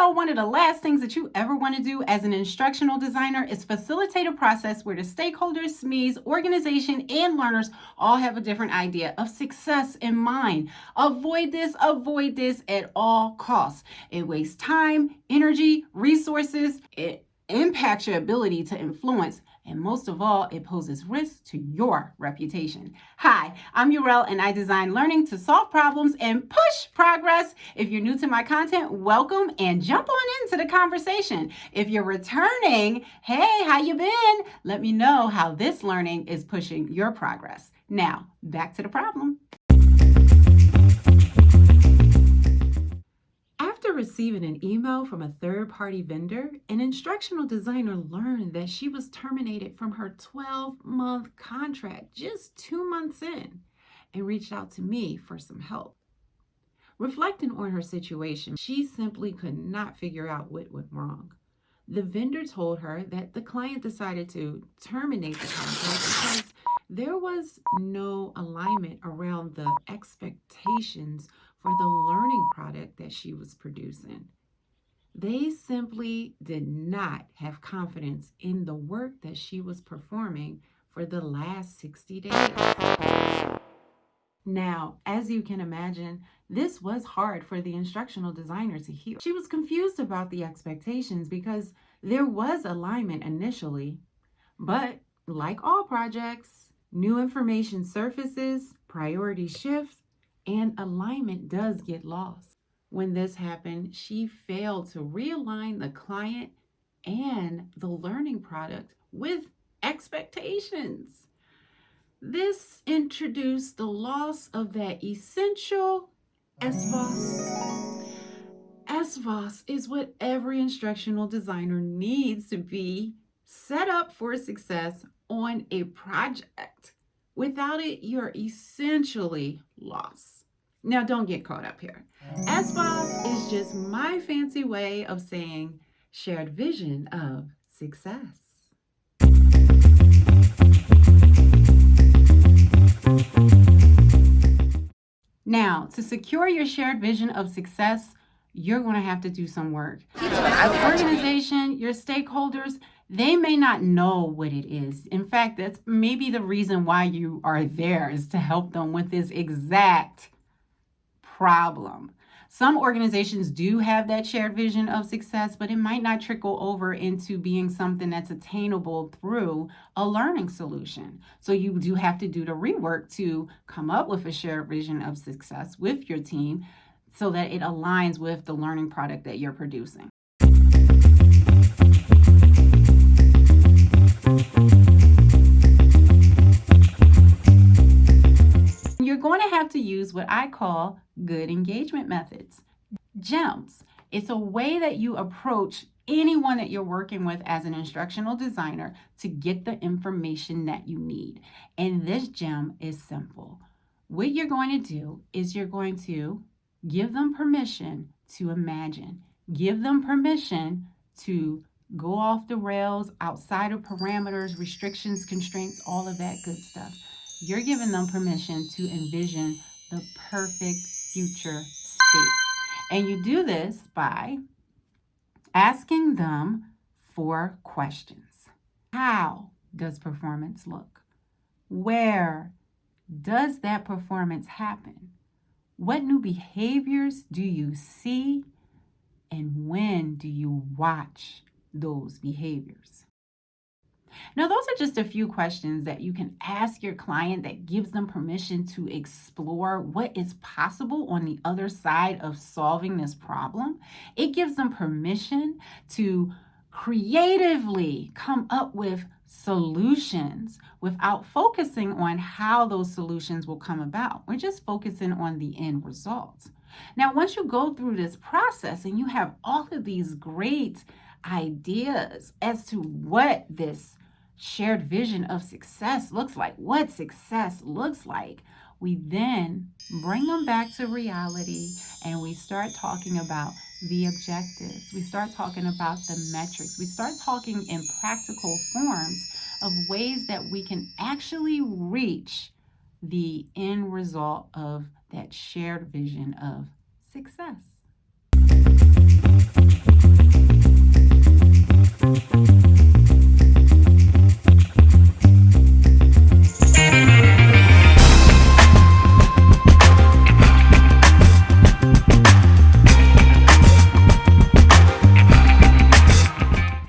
know one of the last things that you ever want to do as an instructional designer is facilitate a process where the stakeholders, SMEs, organization, and learners all have a different idea of success in mind. Avoid this at all costs. It wastes time, energy, resources. It impacts your ability to influence. And most of all, it poses risk to your reputation. Hi, I'm Urel, and I design learning to solve problems and push progress. If you're new to my content, welcome and jump on into the conversation. If you're returning, hey, how you been? Let me know how this learning is pushing your progress. Now, back to the problem. After receiving an email from a third-party vendor, an instructional designer learned that she was terminated from her 12-month contract just 2 months in and reached out to me for some help. Reflecting on her situation, she simply could not figure out what went wrong. The vendor told her that the client decided to terminate the contract because there was no alignment around the expectations for the learning product that she was producing. They simply did not have confidence in the work that she was performing for the last 60 days. Now, as you can imagine, this was hard for the instructional designer to hear. She was confused about the expectations because there was alignment initially, but like all projects, new information surfaces, priorities shift, and alignment does get lost. When this happened, she failed to realign the client and the learning product with expectations. This introduced the loss of that essential SVOS. SVOS is what every instructional designer needs to be set up for success on a project. Without it, you're essentially lost. Now, don't get caught up here. SVOS is just my fancy way of saying shared vision of success. Now, to secure your shared vision of success, you're going to have to do some work. Your organization, your stakeholders, they may not know what it is. In fact, that's maybe the reason why you are there, is to help them with this exact problem. Some organizations do have that shared vision of success, but it might not trickle over into being something that's attainable through a learning solution. So you do have to do the rework to come up with a shared vision of success with your team so that it aligns with the learning product that you're producing. You're going to have to use what I call good engagement methods, GEMS. It's a way that you approach anyone that you're working with as an instructional designer to get the information that you need. And this gem is simple. What you're going to do is you're going to give them permission to imagine. Give them permission to go off the rails, outside of parameters, restrictions, constraints, all of that good stuff. You're giving them permission to envision the perfect future state. And you do this by asking them 4 questions. How does performance look? Where does that performance happen? What new behaviors do you see? And when do you watch those behaviors? Now, those are just a few questions that you can ask your client that gives them permission to explore what is possible on the other side of solving this problem. It gives them permission to creatively come up with solutions without focusing on how those solutions will come about. We're just focusing on the end result. Now, once you go through this process and you have all of these great ideas as to what this shared vision of success looks like, what success looks like, we then bring them back to reality and we start talking about the objectives. We start talking about the metrics. We start talking in practical forms of ways that we can actually reach the end result of that shared vision of success.